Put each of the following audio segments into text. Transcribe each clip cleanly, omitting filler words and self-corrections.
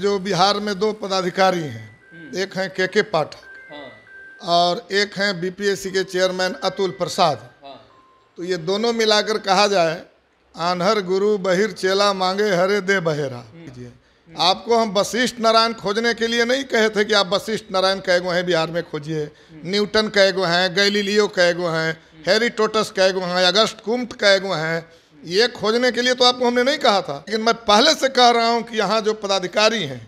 जो बिहार में दो पदाधिकारी हैं, एक हैं के पाठक और एक हैं बीपीएससी के चेयरमैन अतुल प्रसाद। तो ये दोनों मिलाकर कहा जाए आन्हर गुरु बहिर चेला मांगे हरे दे बहेरा। आपको हम वशिष्ठ नारायण खोजने के लिए नहीं कहे थे कि आप वशिष्ठ नारायण कैगो हैं बिहार में खोजिए, न्यूटन कैगो हैं, गैलीलियो कैगो हैं, हेरोडोटस कैगो हैं, अगस्त कुम्ट कैगो हैं, ये खोजने के लिए तो आपको हमने नहीं कहा था। लेकिन मैं पहले से कह रहा हूं कि यहाँ जो पदाधिकारी हैं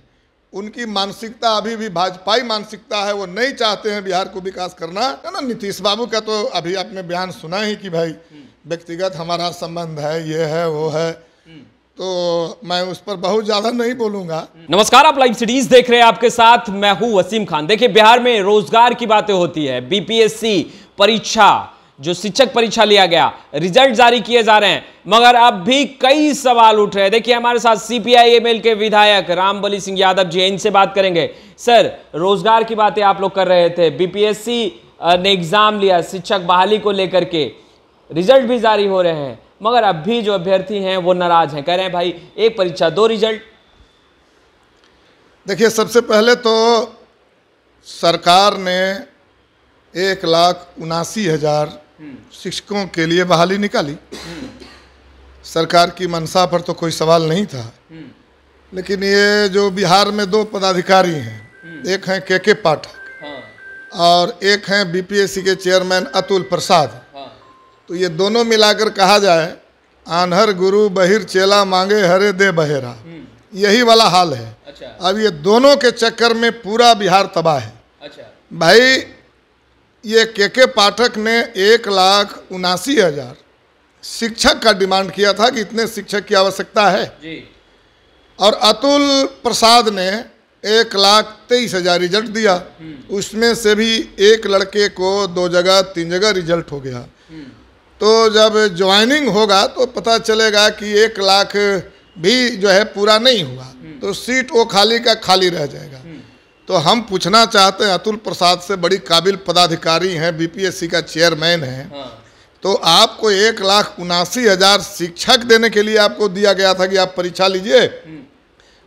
उनकी मानसिकता अभी भी भाजपाई मानसिकता है, वो नहीं चाहते हैं बिहार को विकास करना है ना। नीतीश बाबू का तो अभी आपने बयान सुना ही कि भाई व्यक्तिगत हमारा संबंध है, ये है वो है, तो मैं उस पर बहुत ज्यादा नहीं बोलूंगा। नमस्कार, आप लाइव सिटीज देख रहे हैं, आपके साथ मैं हूं वसीम खान। देखिए, बिहार में रोजगार की बातें होती है, बीपीएससी परीक्षा जो शिक्षक परीक्षा लिया गया, रिजल्ट जारी किए जा रहे हैं, मगर अब भी कई सवाल उठ रहे हैं। देखिए, हमारे साथ सीपीआई-एमएल के विधायक रामबली सिंह यादव जी हैं, इनसे बात करेंगे। सर, रोजगार की बातें आप लोग कर रहे थे, बीपीएससी ने एग्जाम लिया शिक्षक बहाली को लेकर के, रिजल्ट भी जारी हो रहे हैं, मगर अब भी जो अभ्यर्थी हैं वो नाराज हैं, कह रहे हैं भाई एक परीक्षा दो रिजल्ट। देखिए, सबसे पहले तो सरकार ने 1,79,000 शिक्षकों के लिए बहाली निकाली। सरकार की मंशा पर तो कोई सवाल नहीं था, लेकिन ये जो बिहार में दो पदाधिकारी हैं, एक हैं के पाठक और एक हैं बीपीएससी के चेयरमैन अतुल प्रसाद। तो ये दोनों मिलाकर कहा जाए आन्हर गुरु बहिर चेला मांगे हरे दे बहेरा, यही वाला हाल है। अच्छा। अब ये दोनों के चक्कर में पूरा बिहार तबाह है। अच्छा। भाई, ये के पाठक ने 1,79,000 शिक्षक का डिमांड किया था कि इतने शिक्षक की आवश्यकता है जी। और अतुल प्रसाद ने 1,23,000 रिजल्ट दिया, उसमें से भी एक लड़के को 2 जगह 3 जगह रिजल्ट हो गया। तो जब ज्वाइनिंग होगा तो पता चलेगा कि 1 लाख भी जो है पूरा नहीं हुआ, तो सीट वो खाली का खाली रह जाएगा। तो हम पूछना चाहते हैं, अतुल प्रसाद से बड़ी काबिल पदाधिकारी हैं, बीपीएससी का चेयरमैन है, तो आपको 1,79,000 शिक्षक देने के लिए आपको दिया गया था कि आप परीक्षा लीजिए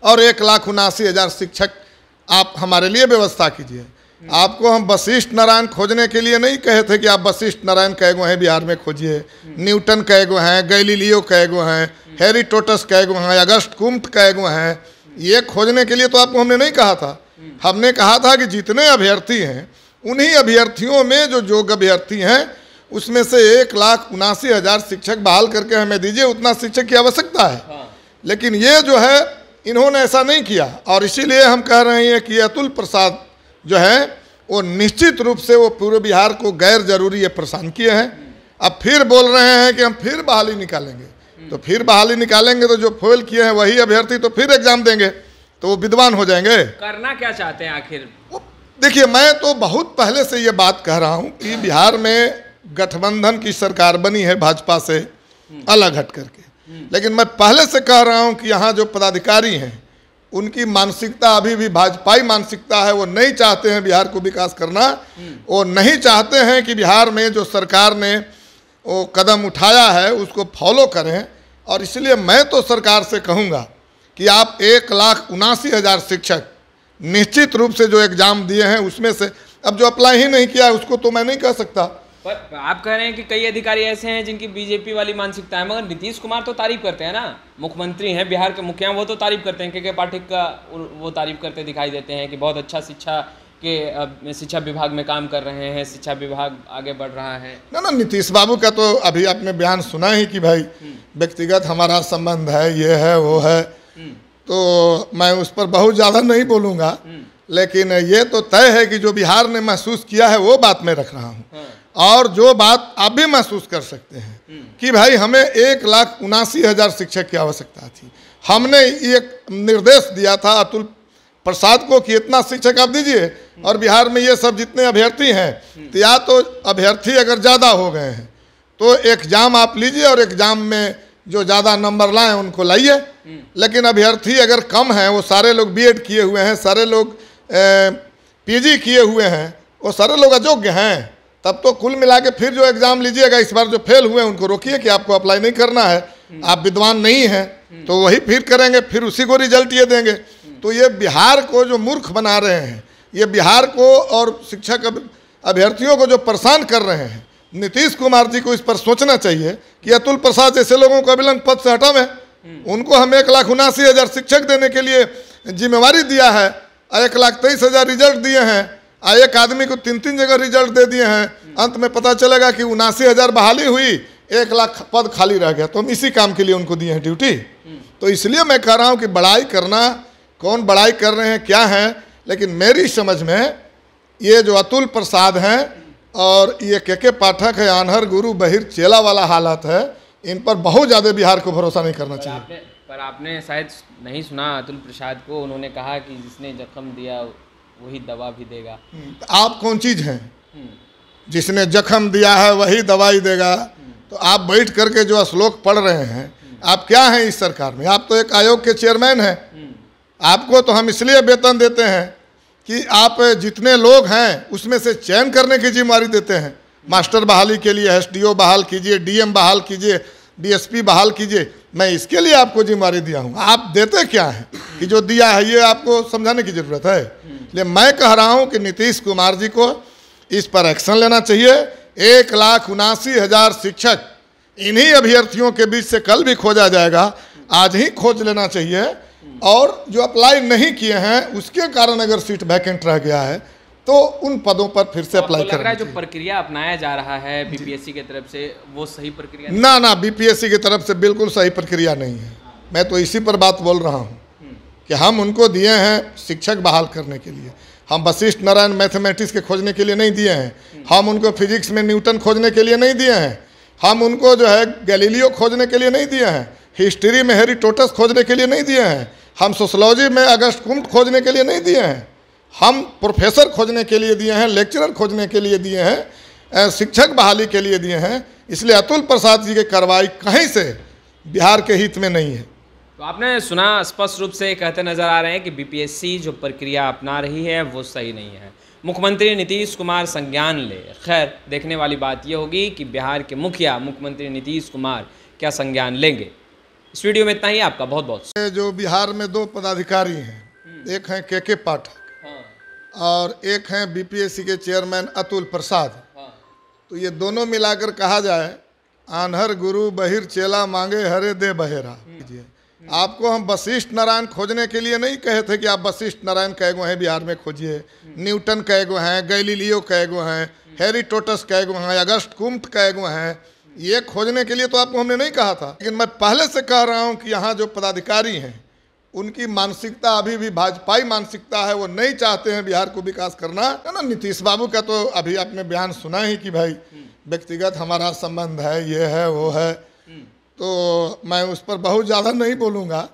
और 1,79,000 शिक्षक आप हमारे लिए व्यवस्था कीजिए। आपको हम वशिष्ठ नारायण खोजने के लिए नहीं कहे थे कि आप वशिष्ठ नारायण कैगो हैं बिहार में खोजिए, न्यूटन कैगो हैं, गैलीलियो कैगो हैं, हेरोडोटस कैगो हैं, अगस्त कुम्ट कैगो हैं, ये खोजने के लिए तो आपको हमने नहीं कहा था। हमने कहा था कि जितने अभ्यर्थी हैं उन्हीं अभ्यर्थियों में जो योग्य अभ्यर्थी हैं उसमें से 1,79,000 शिक्षक बहाल करके हमें दीजिए, उतना शिक्षक की आवश्यकता है। लेकिन ये जो है इन्होंने ऐसा नहीं किया, और इसीलिए हम कह रहे हैं कि अतुल प्रसाद जो है वो निश्चित रूप से वो पूरे बिहार को गैर जरूरी ये परेशान किए हैं। अब फिर बोल रहे हैं कि हम फिर बहाली निकालेंगे, तो फिर बहाली निकालेंगे तो जो फेल किए हैं वही अभ्यर्थी तो फिर एग्जाम देंगे, तो वो विद्वान हो जाएंगे। करना क्या चाहते हैं आखिर? देखिए, मैं तो बहुत पहले से ये बात कह रहा हूँ कि बिहार में गठबंधन की सरकार बनी है भाजपा से अलग हट करके, लेकिन मैं पहले से कह रहा हूँ कि यहाँ जो पदाधिकारी हैं उनकी मानसिकता अभी भी भाजपाई मानसिकता है, वो नहीं चाहते हैं बिहार को विकास करना, वो नहीं चाहते हैं कि बिहार में जो सरकार ने वो कदम उठाया है उसको फॉलो करें। और इसलिए मैं तो सरकार से कहूँगा कि आप 1,79,000 शिक्षक निश्चित रूप से जो एग्जाम दिए हैं उसमें से, अब जो अप्लाई ही नहीं किया है उसको तो मैं नहीं कह सकता। पर आप कह रहे हैं कि कई अधिकारी ऐसे हैं जिनकी बीजेपी वाली मानसिकता है, मगर नीतीश कुमार तो तारीफ करते हैं ना, मुख्यमंत्री हैं बिहार के मुखिया, वो तो तारीफ करते हैं, के पाठक का वो तारीफ करते दिखाई देते हैं कि बहुत अच्छा शिक्षा विभाग में काम कर रहे हैं, शिक्षा विभाग आगे बढ़ रहा है। ना, नीतीश बाबू का तो अभी आपने बयान सुना ही कि भाई व्यक्तिगत हमारा संबंध है, ये है वो है, तो मैं उस पर बहुत ज़्यादा नहीं बोलूँगा। लेकिन ये तो तय है कि जो बिहार ने महसूस किया है वो बात मैं रख रहा हूँ, और जो बात आप भी महसूस कर सकते हैं कि भाई हमें 1,79,000 शिक्षक की आवश्यकता थी। हमने एक निर्देश दिया था अतुल प्रसाद को कि इतना शिक्षक आप दीजिए, और बिहार में ये सब जितने अभ्यर्थी हैं, तो या तो अभ्यर्थी अगर ज़्यादा हो गए हैं तो एग्जाम आप लीजिए और एग्जाम में जो ज़्यादा नंबर लाएं उनको लाइए, लेकिन अभ्यर्थी अगर कम हैं, वो सारे लोग बीएड किए हुए हैं, सारे लोग पीजी किए हुए हैं, वो सारे लोग अयोग्य हैं, तब तो कुल मिला के फिर जो एग्ज़ाम लीजिएगा, इस बार जो फेल हुए हैं उनको रोकिए कि आपको अप्लाई नहीं करना है, आप विद्वान नहीं हैं, तो वही फिर करेंगे, फिर उसी को रिजल्ट ये देंगे। तो ये बिहार को जो मूर्ख बना रहे हैं, ये बिहार को और शिक्षक अभ्यर्थियों को जो परेशान कर रहे हैं, नीतीश कुमार जी को इस पर सोचना चाहिए कि अतुल प्रसाद जैसे लोगों को अविलंब पद से हटावें। उनको हम 1,79,000 शिक्षक देने के लिए जिम्मेवारी दिया है, 1,23,000 रिजल्ट दिए हैं, एक आदमी को 3-3 जगह रिजल्ट दे दिए हैं। अंत में पता चलेगा कि 79,000 बहाली हुई, 1 लाख पद खाली रह गया। तो हम इसी काम के लिए उनको दिए हैं ड्यूटी। तो इसलिए मैं कह रहा हूँ कि बड़ाई करना, कौन बड़ाई कर रहे हैं क्या है, लेकिन मेरी समझ में ये जो अतुल प्रसाद हैं और ये के पाठक है, आन्हर गुरु बहिर चेला वाला हालत है, इन पर बहुत ज़्यादा बिहार को भरोसा नहीं करना चाहिए। पर आपने शायद नहीं सुना अतुल प्रसाद को, उन्होंने कहा कि जिसने जख्म दिया वही दवा भी देगा। आप कौन चीज़ हैं? जिसने जख्म दिया है वही दवाई देगा। तो आप बैठ करके जो श्लोक पढ़ रहे हैं, आप क्या हैं इस सरकार में? आप तो एक आयोग के चेयरमैन हैं। आपको तो हम इसलिए वेतन देते हैं कि आप जितने लोग हैं उसमें से चयन करने की जिम्मेदारी देते हैं। मास्टर बहाली के लिए एसडीओ बहाल कीजिए, डीएम बहाल कीजिए, डीएसपी बहाल कीजिए, मैं इसके लिए आपको जिम्मेदारी दिया हूँ। आप देते क्या हैं कि जो दिया है ये आपको समझाने की जरूरत है। इसलिए मैं कह रहा हूँ कि नीतीश कुमार जी को इस पर एक्शन लेना चाहिए। 1,79,000 शिक्षक इन्हीं अभ्यर्थियों के बीच से कल भी खोजा जाएगा, आज ही खोज लेना चाहिए। और जो अप्लाई नहीं किए हैं उसके कारण अगर सीट वैकेंट रह गया है तो उन पदों पर फिर से अप्लाई करना चाहिए। जो प्रक्रिया अपनाया जा रहा है बीपीएससी की तरफ से, वो सही प्रक्रिया ना बीपीएससी की तरफ से बिल्कुल सही प्रक्रिया नहीं है। मैं तो इसी पर बात बोल रहा हूँ कि हम उनको दिए हैं शिक्षक बहाल करने के लिए। हम वशिष्ठ नारायण मैथमेटिक्स के खोजने के लिए नहीं दिए हैं, हम उनको फिजिक्स में न्यूटन खोजने के लिए नहीं दिए हैं, हम उनको जो है गैलीलियो खोजने के लिए नहीं दिए हैं, हिस्ट्री में हेरोडोटस खोजने के लिए नहीं दिए हैं, हम सोशोलॉजी में अगस्त कुम्ट खोजने के लिए नहीं दिए हैं, हम प्रोफेसर खोजने के लिए दिए हैं, लेक्चरर खोजने के लिए दिए हैं, शिक्षक बहाली के लिए दिए हैं। इसलिए अतुल प्रसाद जी की कार्रवाई कहीं से बिहार के हित में नहीं है। तो आपने सुना, स्पष्ट रूप से कहते नजर आ रहे हैं कि बीपीएससी जो प्रक्रिया अपना रही है वो सही नहीं है। मुख्यमंत्री नीतीश कुमार संज्ञान ले। खैर, देखने वाली बात यह होगी कि बिहार के मुखिया मुख्यमंत्री नीतीश कुमार क्या संज्ञान लेंगे। इस वीडियो में इतना ही। आपका बहुत बहुत। जो बिहार में 2 पदाधिकारी हैं, एक हैं के पाठक और एक हैं बीपीएससी के चेयरमैन अतुल प्रसाद। तो ये दोनों मिलाकर कहा जाए, आन्हर गुरु बहिर चेला मांगे हरे दे बहेरा। आपको हम वशिष्ठ नारायण खोजने के लिए नहीं कहे थे कि आप वशिष्ठ नारायण कैगो हैं बिहार में खोजिए, न्यूटन कैगो हैं, गैलीलियो कैगो हैं, हेरोडोटस कैगो हैं, अगस्त कुम्ट कैगो हैं, ये खोजने के लिए तो आपको हमने नहीं कहा था। लेकिन मैं पहले से कह रहा हूँ कि यहाँ जो पदाधिकारी हैं उनकी मानसिकता अभी भी भाजपाई मानसिकता है। वो नहीं चाहते हैं बिहार को विकास करना, है ना। नीतीश बाबू का तो अभी आपने बयान सुना ही कि भाई व्यक्तिगत हमारा संबंध है, ये है वो है, तो मैं उस पर बहुत ज़्यादा नहीं बोलूँगा।